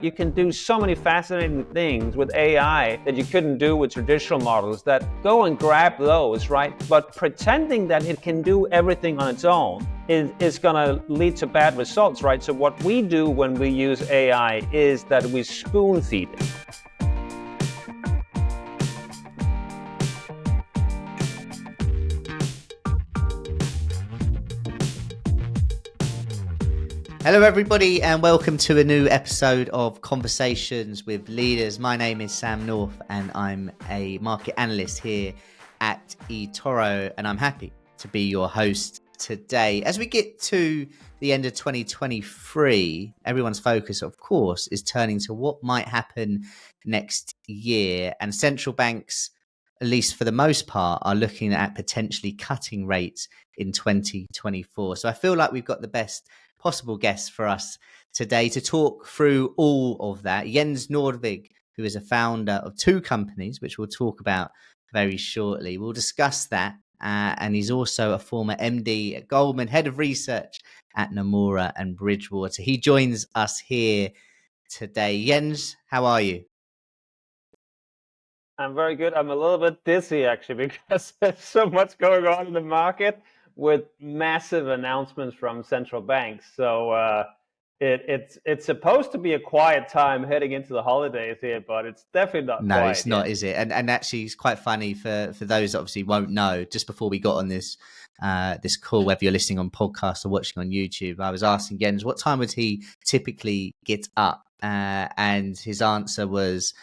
You can do so many fascinating things with AI that you couldn't do with traditional models. That go and grab those, right? But pretending that it can do everything on its own is going to lead to bad results, right? So what we do when we use AI is that we spoon feed it. Hello everybody and welcome to a new episode of Conversations with Leaders. My name is Sam North and I'm a market analyst here at eToro, and I'm happy to be your host today. As we get to the end of 2023, everyone's focus of course is turning to what might happen next year, and central banks, at least for the most part, are looking at potentially cutting rates in 2024. So I feel like we've got the best possible guest for us today to talk through all of that. Jens Nordivg, who is a founder of two companies, which we'll talk about very shortly. We'll discuss that. And he's also a former MD at Goldman, head of research at Nomura and Bridgewater. He joins us here today. Jens, how are you? I'm very good. I'm a little bit dizzy actually because there's so much going on in the market with massive announcements from central banks. So it's supposed to be a quiet time heading into the holidays here, but it's definitely not No, quiet it's not, yet. is it? And actually, it's quite funny for those that obviously won't know. Just before we got on this call, whether you're listening on podcast or watching on YouTube, I was asking Jens what time would he typically get up, and his answer was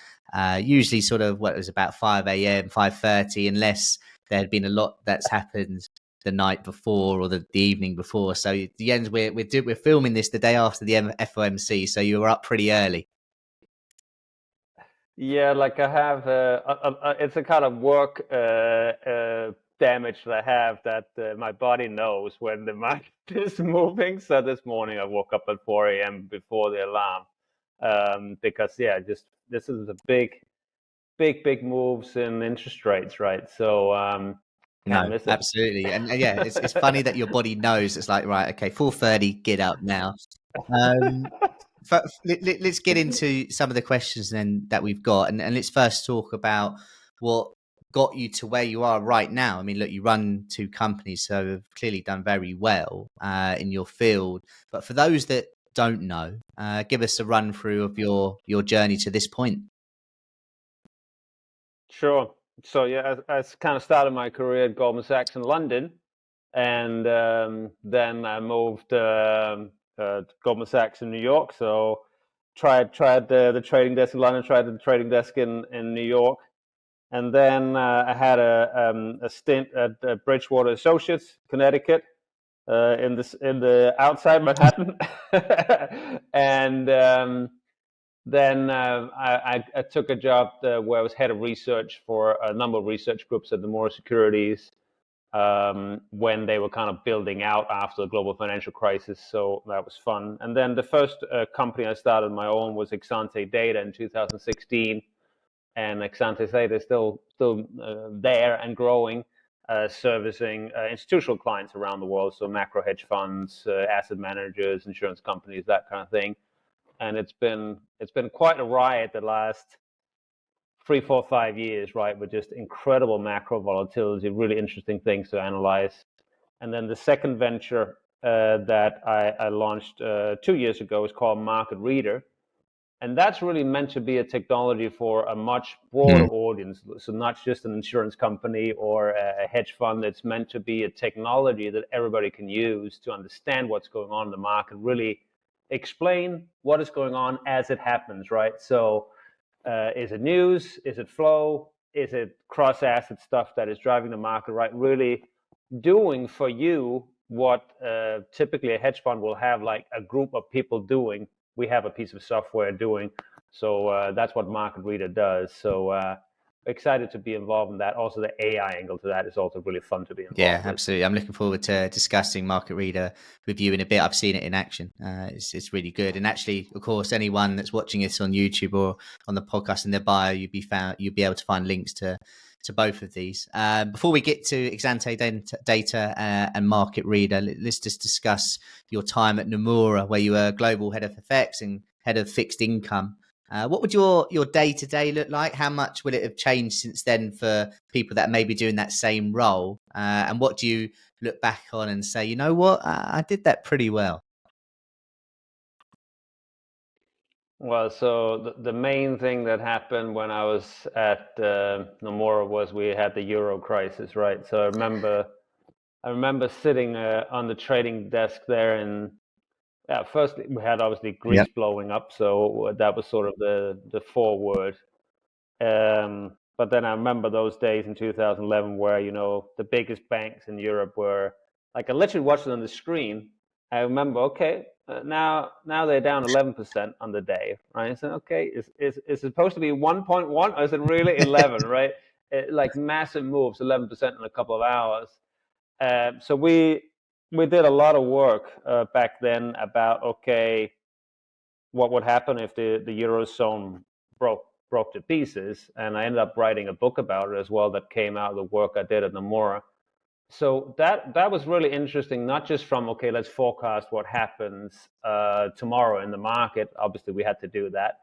usually sort of what it was about 5 a.m., 5:30, unless there had been a lot that's happened the night before or the evening before. So Jens, we're filming this the day after the FOMC, so you were up pretty early. Yeah, like I have, it's a kind of work damage that I have that my body knows when the market is moving. So this morning I woke up at 4 a.m. before the alarm because this is a big moves in interest rates, right? So can't miss it. Absolutely, and yeah, it's funny that your body knows. It's like, right, okay, 4:30, get up now. Let's get into some of the questions then that we've got, and let's first talk about what got you to where you are right now. I mean, look, you run two companies, so have clearly done very well in your field. But for those that don't know, give us a run through of your journey to this point. Sure. So yeah, I kind of started my career at Goldman Sachs in London, and then I moved to Goldman Sachs in New York. So tried the trading desk in London, tried the trading desk in New York, and then I had a stint at Bridgewater Associates, Connecticut, in the outside Manhattan, and then I took a job where I was head of research for a number of research groups at Nomura Securities when they were kind of building out after the global financial crisis. So that was fun. And then the first company I started my own was Exante Data in 2016. And Exante Data is still there and growing, servicing institutional clients around the world. So macro hedge funds, asset managers, insurance companies, that kind of thing. And it's been quite a ride the last 3, 4, 5 years, right? With just incredible macro volatility, really interesting things to analyze. And then the second venture that I launched 2 years ago is called MarketReader, and that's really meant to be a technology for a much broader audience. So not just an insurance company or a hedge fund. It's meant to be a technology that everybody can use to understand what's going on in the market, really explain what is going on as it happens, right? So is it news? Is it flow? Is it cross-asset stuff that is driving the market, right? Really doing for you what typically a hedge fund will have like a group of people doing. We have a piece of software doing. So that's what MarketReader does. So excited to be involved in that. Also, the AI angle to that is also really fun to be involved Yeah, with. absolutely. I'm looking forward to discussing MarketReader with you in a bit. I've seen it in action. It's really good. And actually, of course, anyone that's watching this on YouTube or on the podcast in their bio, you'll be able to find links to both of these. Before we get to Exante Data and MarketReader, let's just discuss your time at Nomura, where you were global head of FX and head of fixed income. What would your day-to-day look like? How much would it have changed since then for people that may be doing that same role? And what do you look back on and say, you know what, I did that pretty well? Well, so the main thing that happened when I was at Nomura was we had the euro crisis, right? So I remember sitting on the trading desk there, and first we had obviously Greece Yep. blowing up, so that was sort of the forward. But then I remember those days in 2011 where, the biggest banks in Europe were like, I literally watched it on the screen. I remember, okay, now they're down 11% on the day, right? I said, okay, is it supposed to be 1.1 or is it really 11, right? Like massive moves, 11% in a couple of hours. So we did a lot of work back then about, okay, what would happen if the eurozone broke to pieces, and I ended up writing a book about it as well that came out of the work I did at Nomura. So that was really interesting, not just from, okay, let's forecast what happens tomorrow in the market. Obviously, we had to do that,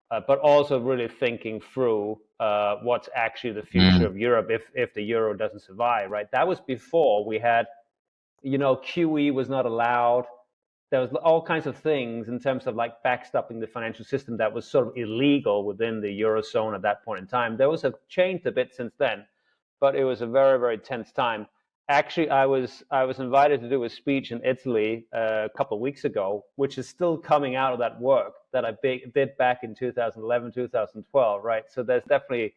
but also really thinking through what's actually the future of Europe if the euro doesn't survive. Right, that was before we had, QE was not allowed. There was all kinds of things in terms of like backstopping the financial system that was sort of illegal within the eurozone at that point in time. Those have changed a bit since then, but it was a very, very tense time. Actually, I was invited to do a speech in Italy a couple of weeks ago, which is still coming out of that work that I did back in 2011, 2012, right? So there's definitely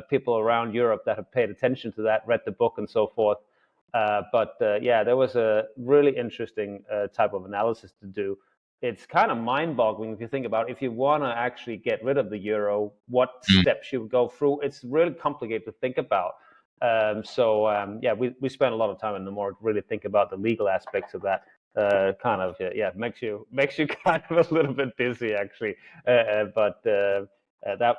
people around Europe that have paid attention to that, read the book, and so forth. But yeah, there was a really interesting type of analysis to do. It's kind of mind-boggling if you think about it. If you want to actually get rid of the euro, what steps you would go through. It's really complicated to think about. Yeah, we spent a lot of time in the more to really think about the legal aspects of that. Kind of makes you kind of a little bit busy actually. But that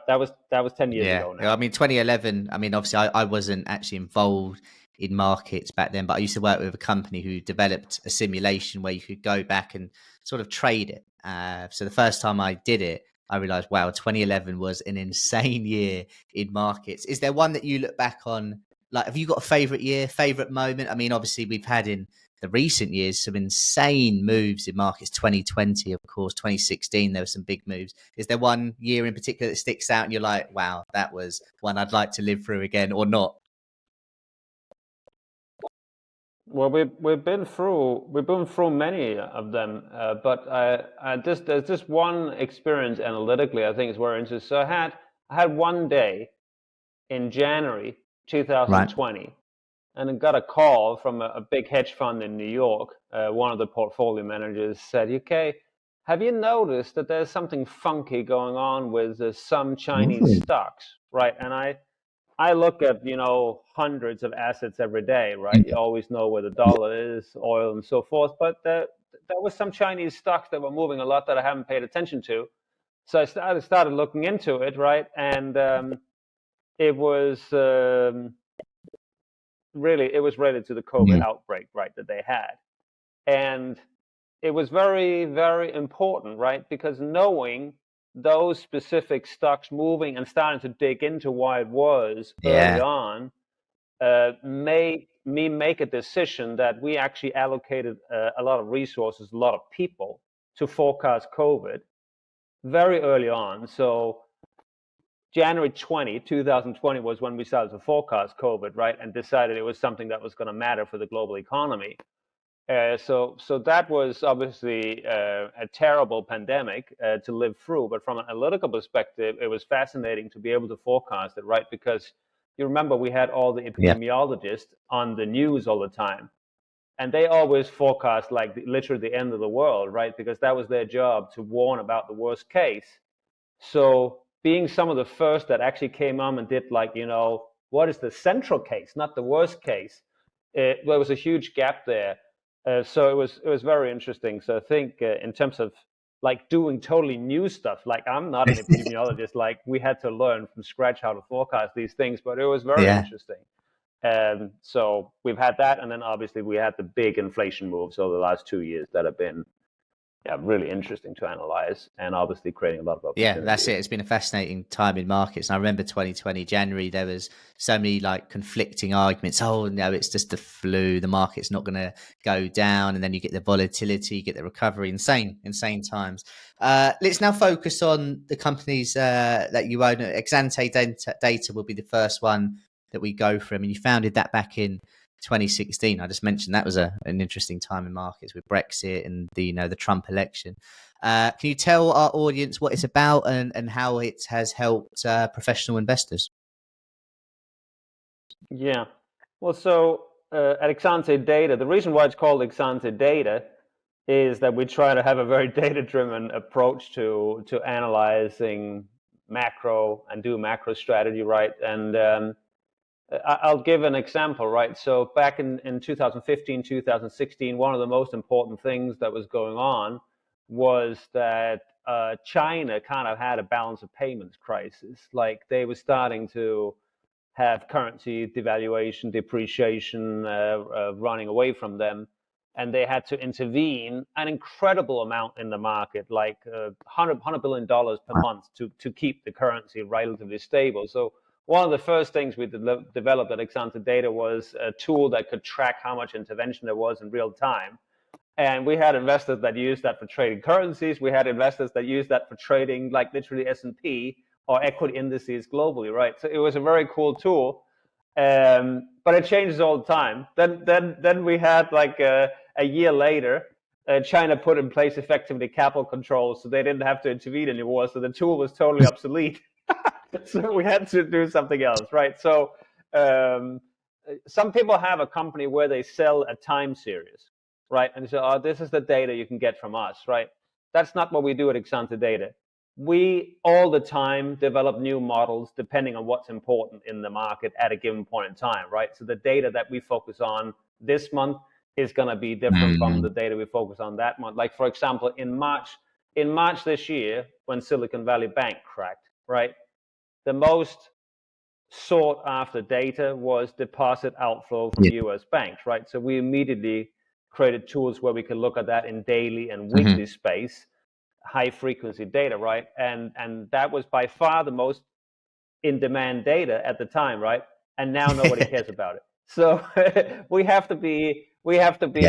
was 10 years ago now. I mean, 2011. I mean, obviously, I wasn't actually involved in markets back then, but I used to work with a company who developed a simulation where you could go back and sort of trade it. So the first time I did it, I realized, wow, 2011 was an insane year in markets. Is there one that you look back on? Like, have you got a favorite year, favorite moment? I mean, obviously, we've had in the recent years some insane moves in markets. 2020, of course, 2016, there were some big moves. Is there one year in particular that sticks out and you're like, wow, that was one I'd like to live through again, or not? Well, we've been through many of them, but there's just one experience analytically I think is very interesting. So I had one day in January Right. 2020, and I got a call from a big hedge fund in New York. One of the portfolio managers said, "Okay, have you noticed that there's something funky going on with some Chinese Ooh. stocks?" Right, and I look at, hundreds of assets every day, right? You always know where the dollar is, oil, and so forth. But there was some Chinese stocks that were moving a lot that I haven't paid attention to. So I started looking into it, right? And it was it was related to the COVID Mm. outbreak, right, that they had. And it was very, very important, right? Because knowing those specific stocks moving and starting to dig into why it was early Yeah. on made me make a decision that we actually allocated a lot of resources, a lot of people to forecast COVID very early on. So January 2020 was when we started to forecast COVID, right? And decided it was something that was going to matter for the global economy. So that was obviously a terrible pandemic to live through. But from an analytical perspective, it was fascinating to be able to forecast it, right? Because you remember we had all the Yeah. epidemiologists on the news all the time. And they always forecast like literally the end of the world, right? Because that was their job, to warn about the worst case. So being some of the first that actually came on and did like, what is the central case, not the worst case, there was a huge gap there. So it was very interesting. So I think in terms of like doing totally new stuff, like I'm not an epidemiologist, like we had to learn from scratch how to forecast these things, but it was very Yeah. interesting. So we've had that, and then obviously we had the big inflation moves over the last 2 years that have been really interesting to analyze, and obviously creating a lot of opportunities. Yeah, that's it. It's been a fascinating time in markets. And I remember 2020 January, there was so many like conflicting arguments. Oh no, it's just the flu. The market's not going to go down, and then you get the volatility, you get the recovery. Insane times. Let's now focus on the companies that you own. Exante Data will be the first one that we go from, and you founded that back in 2016. I just mentioned that was an interesting time in markets with Brexit and the Trump election. Can you tell our audience what it's about and how it has helped professional investors? Yeah. Well, so at Exante Data, the reason why it's called Exante Data is that we try to have a very data-driven approach to analyzing macro and do macro strategy, right? And I'll give an example, right? So back in 2015, 2016, one of the most important things that was going on was that China kind of had a balance of payments crisis. Like they were starting to have currency devaluation, depreciation running away from them. And they had to intervene an incredible amount in the market, like $100 billion per month to keep the currency relatively stable. So one of the first things we developed at Exante Data was a tool that could track how much intervention there was in real time. And we had investors that used that for trading currencies. We had investors that used that for trading like literally S&P or equity indices globally, right? So it was a very cool tool, but it changes all the time. Then we had like a year later, China put in place effectively capital controls, so they didn't have to intervene anymore. So the tool was totally obsolete. So we had to do something else, right? So some people have a company where they sell a time series, right? And so, oh, this is the data you can get from us, right? That's not what we do at Exante Data. We all the time develop new models depending on what's important in the market at a given point in time, right? So the data that we focus on this month is going to be different from the data we focus on that month. Like, for example, in March this year, when Silicon Valley Bank cracked, right? The most sought after data was deposit outflow from US banks, right? So we immediately created tools where we could look at that in daily and weekly space, high frequency data, right? And that was by far the most in demand data at the time, right? And now nobody cares about it. So we have to be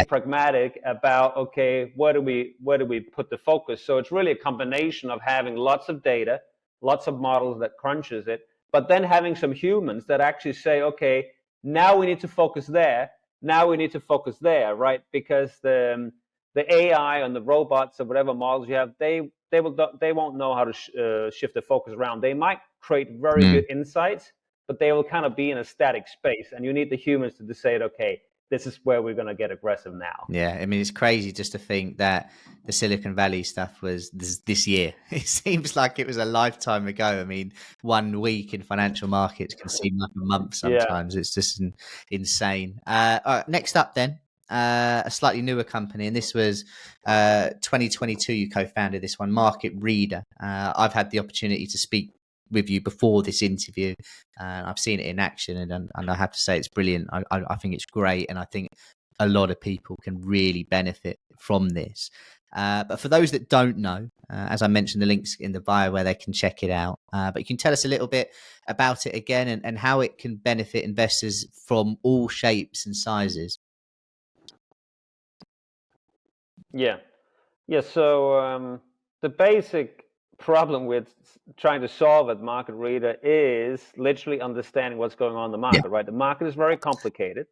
pragmatic about, okay, where do we put the focus? So it's really a combination of having lots of data, lots of models that crunches it, but then having some humans that actually say, okay, now we need to focus there. Now we need to focus there, right? Because the AI and the robots or whatever models you have, they won't know how to shift the focus around. They might create very good insights, but they will kind of be in a static space, and you need the humans to decide, okay, this is where we're going to get aggressive now. Yeah, I mean, it's crazy just to think that the Silicon Valley stuff was this year. It seems like it was a lifetime ago. I mean, 1 week in financial markets can seem like a month sometimes. Yeah. It's just insane. All right, next up then, a slightly newer company, and this was 2022 you co-founded this one, MarketReader. I've had the opportunity to speak with you before this interview, and I've seen it in action, and I have to say it's brilliant. I think it's great, and I think a lot of people can really benefit from this. But for those that don't know, as I mentioned, the links in the bio where they can check it out. But you can tell us a little bit about it again and how it can benefit investors from all shapes and sizes. Yeah. So the basic problem with trying to solve at MarketReader is literally understanding what's going on in the market, right? The market is very complicated.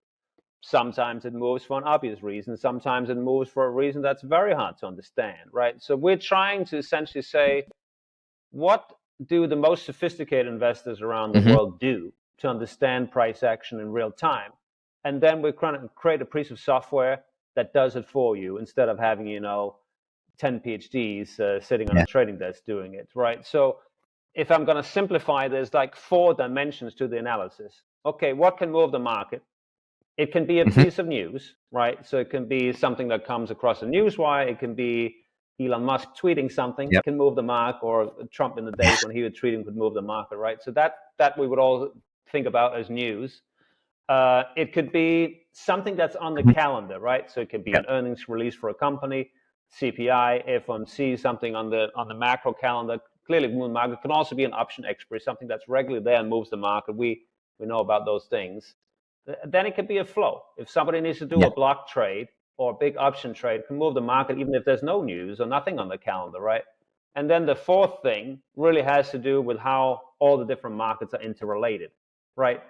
Sometimes it moves for an obvious reason. Sometimes it moves for a reason that's very hard to understand, right? So we're trying to essentially say, what do the most sophisticated investors around the world do to understand price action in real time? And then we're trying to create a piece of software that does it for you instead of having, 10 PhDs sitting on a trading desk doing it, right? So if I'm going to simplify, there's like 4 dimensions to the analysis. Okay, what can move the market? It can be a piece of news, right? So it can be something that comes across a newswire. It can be Elon Musk tweeting something. It can move the market, or Trump in the days when he was tweeting could move the market, right? So that we would all think about as news. It could be something that's on the calendar, right? So it could be an earnings release for a company, CPI, FOMC, something on the macro calendar, clearly move the market. It can also be an option expiry, something that's regularly there and moves the market. We know about those things. Then it could be a flow. If somebody needs to do a block trade or a big option trade, it can move the market even if there's no news or nothing on the calendar, right? And then the fourth thing really has to do with how all the different markets are interrelated, right?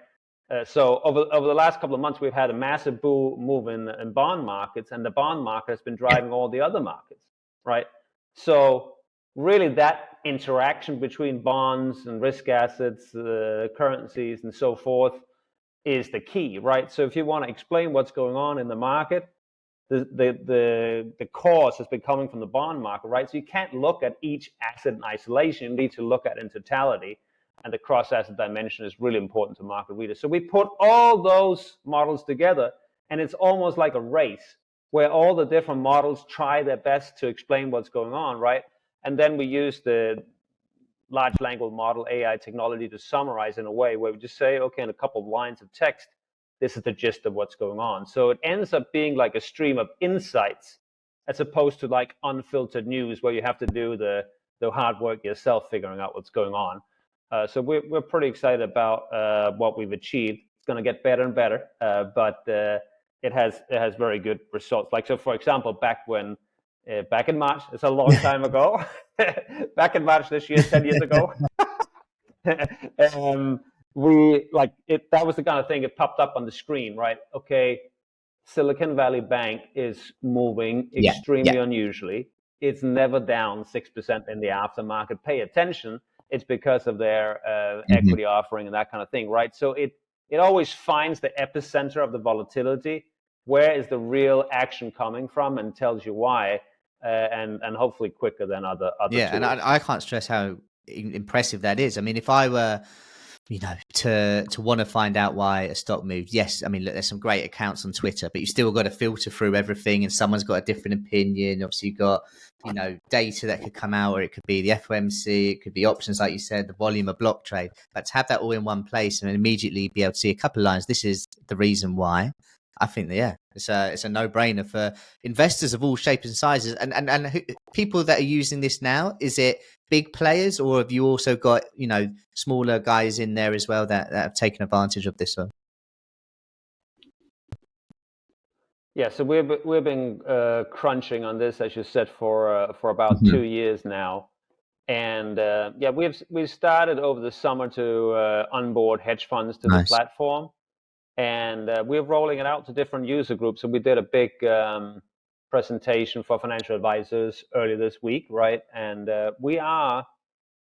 So over the last couple of months, we've had a massive move in bond markets, and the bond market has been driving all the other markets, right? So really that interaction between bonds and risk assets, currencies, and so forth is the key, right? So if you want to explain what's going on in the market, the cause has been coming from the bond market, right? So you can't look at each asset in isolation. You need to look at it in totality. And the cross-asset dimension is really important to market readers. So we put all those models together, and it's almost like a race where all the different models try their best to explain what's going on, right? And then we use the large language model, AI technology, to summarize in a way where we just say, okay, in a couple of lines of text, this is the gist of what's going on. So it ends up being like a stream of insights as opposed to like unfiltered news where you have to do the hard work yourself figuring out what's going on. So we're pretty excited about what we've achieved. It's going to get better and better, but it has very good results. Like, so for example, back in March, it's a long time ago. Back in March this year, 10 years ago, that was the kind of thing. It popped up on the screen, right? Okay, Silicon Valley Bank is moving extremely unusually. It's never down 6% in the aftermarket. Pay attention. It's because of their equity offering and that kind of thing, right? So it always finds the epicenter of the volatility. Where is the real action coming from, and tells you why, and hopefully quicker than other tools. And I can't stress how impressive that is. I mean, if I were, to want to find out why a stock moved, yes, I mean, look, there's some great accounts on Twitter, but you still got to filter through everything, and someone's got a different opinion. Obviously, you've got data that could come out, or it could be the FOMC, it could be options, like you said, the volume of block trade. But to have that all in one place and immediately be able to see a couple of lines, this is the reason why. I think that it's a no-brainer for investors of all shapes and sizes. And people that are using this now, is it big players, or have you also got smaller guys in there as well that have taken advantage of this one? Yeah, so we've been crunching on this, as you said, for about 2 years now, and we've started over the summer to onboard hedge funds to the platform, and we're rolling it out to different user groups. And we did a big presentation for financial advisors earlier this week, right? And we are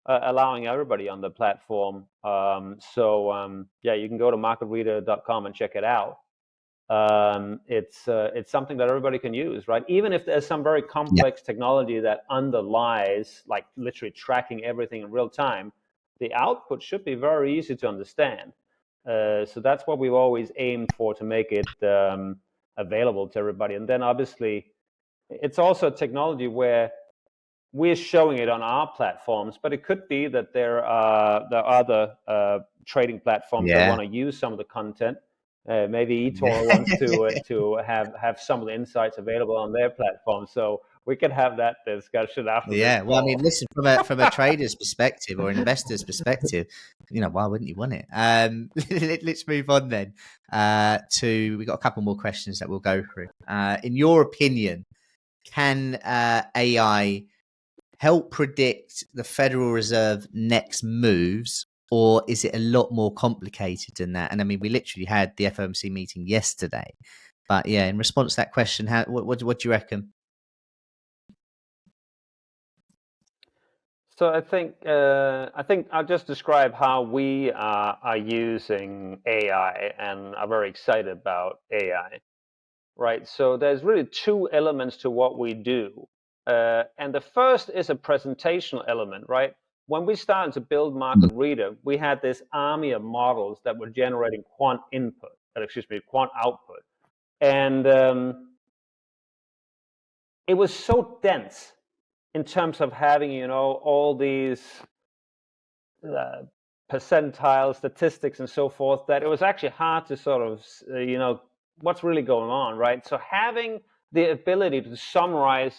allowing everybody on the platform. You can go to marketreader.com and check it out. It's something that everybody can use, right? Even if there's some very complex technology that underlies, like literally tracking everything in real time, the output should be very easy to understand. So that's what we've always aimed for, to make it available to everybody. And then obviously, it's also a technology where we're showing it on our platforms, but it could be that there are other trading platforms that want to use some of the content. Maybe eToro wants to have some of the insights available on their platform. So we could have that discussion after. Yeah, well, I mean, listen, from a trader's perspective or an investor's perspective, why wouldn't you want it? Let's move on then we've got a couple more questions that we'll go through. In your opinion, can AI help predict the Federal Reserve next moves, or is it a lot more complicated than that? And I mean, we literally had the FOMC meeting yesterday, but in response to that question, what do you reckon? So I think I'll just describe how we are using AI and are very excited about AI, right? So there's really two elements to what we do. And the first is a presentational element, right? When we started to build MarketReader, we had this army of models that were generating quant output. And it was so dense in terms of having, all these percentile statistics and so forth, that it was actually hard to sort of, what's really going on, right? So having the ability to summarize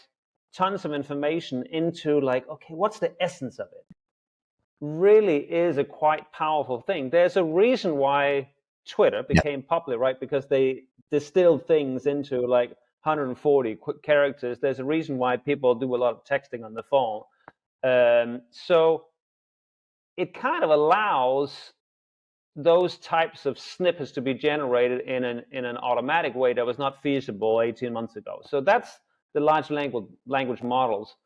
tons of information into like, okay, what's the essence of it? Really is a quite powerful thing. There's a reason why Twitter became popular, right? Because they distilled things into like 140 quick characters. There's a reason why people do a lot of texting on the phone. So it kind of allows those types of snippets to be generated in an automatic way that was not feasible 18 months ago. So that's the large language models.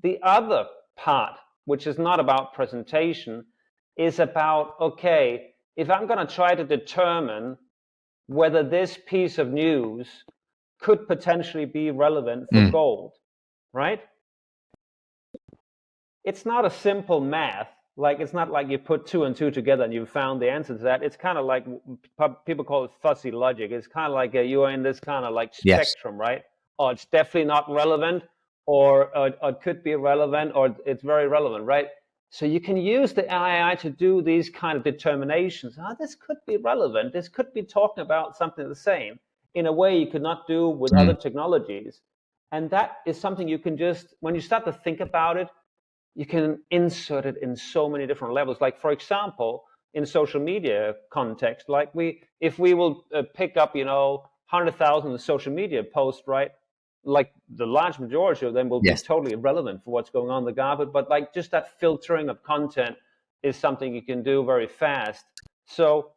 The other part, which is not about presentation, is about, okay, if I'm going to try to determine whether this piece of news could potentially be relevant for gold, right? It's not a simple math. Like, it's not like you put 2 and 2 together and you found the answer to that. It's kind of like, people call it fuzzy logic. It's kind of like you are in this kind of like spectrum, right? Or it's definitely not relevant, or it could be relevant, or it's very relevant, right? So you can use the AI to do these kind of determinations. This could be relevant. This could be talking about something the same in a way you could not do with other technologies. And that is something you can just, when you start to think about it, you can insert it in so many different levels. Like, for example, in social media context, like if we will pick up, 100,000 social media posts, right? Like, the large majority of them will be totally irrelevant for what's going on in the garbage. But like, just that filtering of content is something you can do very fast. So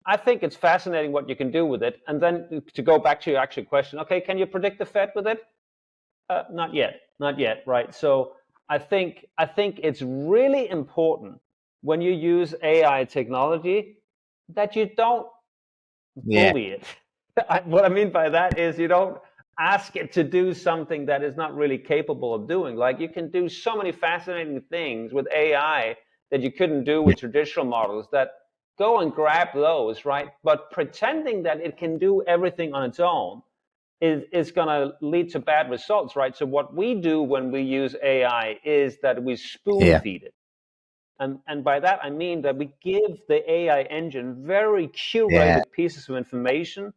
I think it's fascinating what you can do with it. And then to go back to your actual question, okay, can you predict the Fed with it? Not yet, right? So I think it's really important when you use AI technology that you don't bully it. What I mean by that is you don't ask it to do something that is not really capable of doing. Like, you can do so many fascinating things with AI that you couldn't do with traditional models. That go and grab those, right? But pretending that it can do everything on its own is going to lead to bad results, right? So what we do when we use AI is that we spoon feed it. And by that, I mean that we give the AI engine very curated pieces of information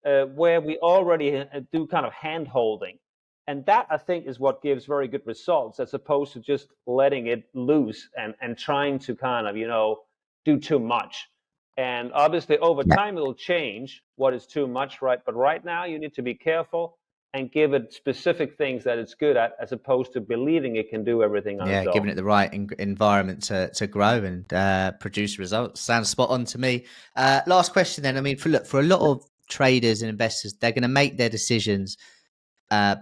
where we already do kind of hand holding. And that, I think, is what gives very good results, as opposed to just letting it loose and trying to kind of, do too much. And obviously, over time, it'll change what is too much, right? But right now, you need to be careful and give it specific things that it's good at, as opposed to believing it can do everything on its own. Giving it the right environment to grow and produce results. Sounds spot on to me. Last question then. I mean, for a lot of traders and investors, they're going to make their decisions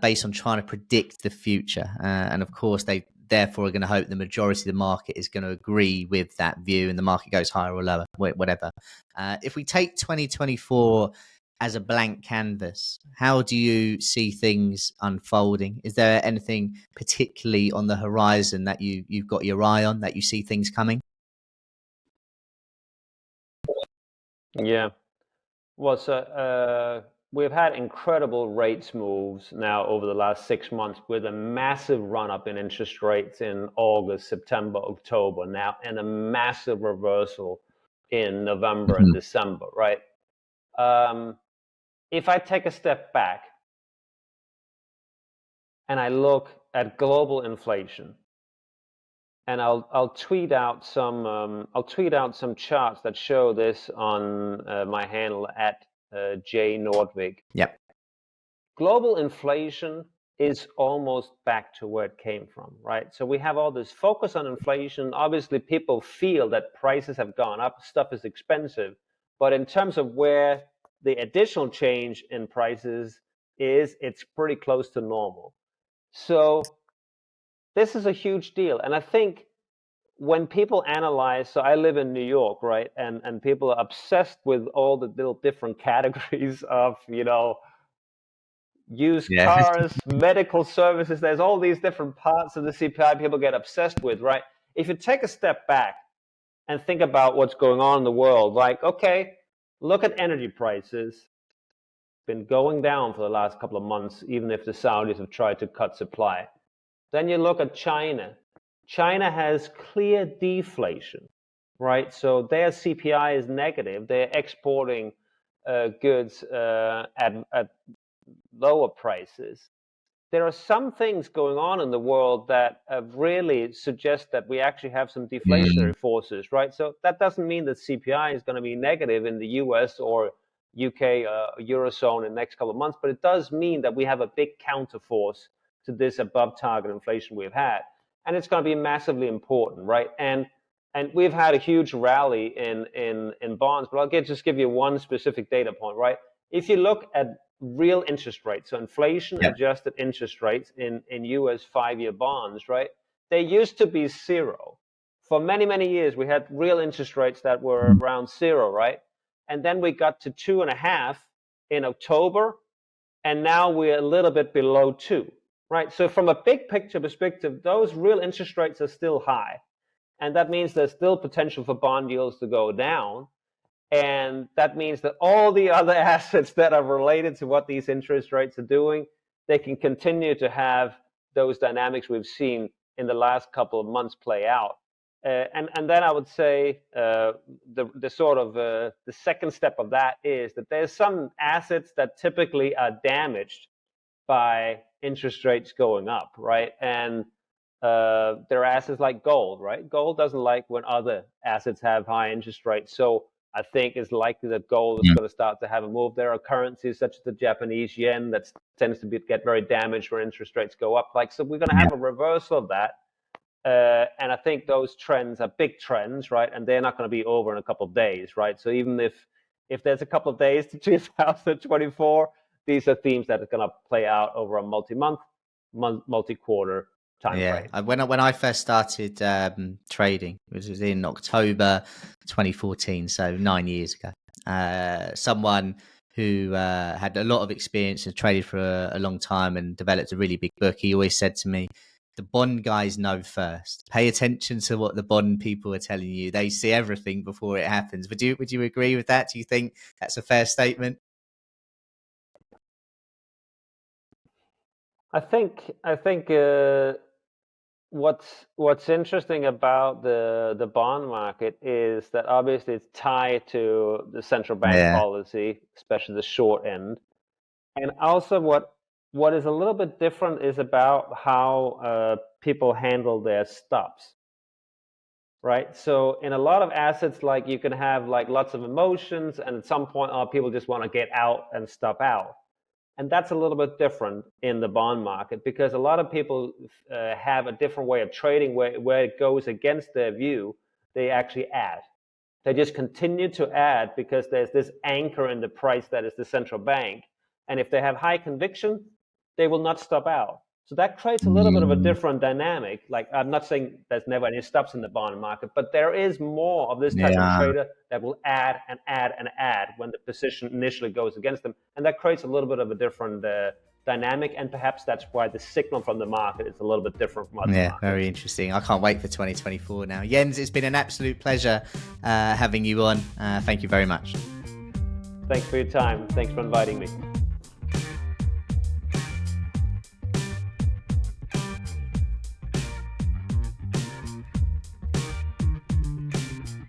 based on trying to predict the future. And of course, they therefore are going to hope the majority of the market is going to agree with that view and the market goes higher or lower, whatever. If we take 2024 as a blank canvas, how do you see things unfolding? Is there anything particularly on the horizon that you've got your eye on, that you see things coming? Yeah. Well, so we've had incredible rates moves now over the last 6 months, with a massive run up in interest rates in August, September, October now, and a massive reversal in November and December, right? If I take a step back and I look at global inflation, and I'll tweet out some charts that show this on my handle at J Nordvig. Yep. Global inflation is almost back to where it came from, right? So we have all this focus on inflation. Obviously, people feel that prices have gone up, stuff is expensive. But in terms of where the additional change in prices is, it's pretty close to normal. So this is a huge deal. And I think when people analyze, so I live in New York, right? And people are obsessed with all the little different categories of, used cars, medical services. There's all these different parts of the CPI people get obsessed with, right? If you take a step back and think about what's going on in the world, like, okay, look at energy prices. Been going down for the last couple of months, even if the Saudis have tried to cut supply. Then you look at China. China has clear deflation, right? So their CPI is negative. They're exporting goods at lower prices. there are some things going on in the world that really suggest that we actually have some deflationary forces, right? So that doesn't mean that CPI is going to be negative in the US or UK, Eurozone in the next couple of months, but it does mean that we have a big counterforce to this above target inflation we've had. And it's going to be massively important, right? And we've had a huge rally in bonds, but I'll just give you one specific data point, right? If you look at real interest rates, so inflation adjusted interest rates in US 5-year bonds, right? They used to be zero. For many, many years, we had real interest rates that were around zero, right? And then we got to 2.5 in October, and now we're a little bit below 2, right? So from a big picture perspective, those real interest rates are still high. And that means there's still potential for bond yields to go down. And that means that all the other assets that are related to what these interest rates are doing, they can continue to have those dynamics we've seen in the last couple of months play out. And then I would say the sort of the second step of that is that there's some assets that typically are damaged by interest rates going up, right? And there are assets like gold, right? Gold doesn't like when other assets have high interest rates. So I think it's likely that gold is going to start to have a move. There are currencies such as the Japanese yen that tends to get very damaged when interest rates go up. So we're going to have a reversal of that. And I think those trends are big trends, right? And they're not going to be over in a couple of days, right? So even if there's a couple of days to 2024, these are themes that are going to play out over a multi-quarter time frame. When I first started trading, it was in October 2014, so 9 years ago. Someone who had a lot of experience and traded for a long time and developed a really big book, he always said to me, the bond guys know first. Pay attention to what the bond people are telling you. They see everything before it happens. Would you agree with that? Do you think that's a fair statement? I think what's interesting about the bond market is that obviously it's tied to the central bank policy, especially the short end, and also what is a little bit different is about how people handle their stops, right? So in a lot of assets, like you can have like lots of emotions, and at some point, people just want to get out and stop out. And that's a little bit different in the bond market because a lot of people have a different way of trading where it goes against their view. They actually add. They just continue to add because there's this anchor in the price that is the central bank. And if they have high conviction, they will not stop out. So that creates a little bit of a different dynamic. Like, I'm not saying there's never any stops in the bond market, but there is more of this type of trader that will add and add and add when the position initially goes against them. And that creates a little bit of a different dynamic. And perhaps that's why the signal from the market is a little bit different from other markets. Very interesting. I can't wait for 2024 now. Jens, it's been an absolute pleasure having you on. Thank you very much. Thanks for your time. Thanks for inviting me.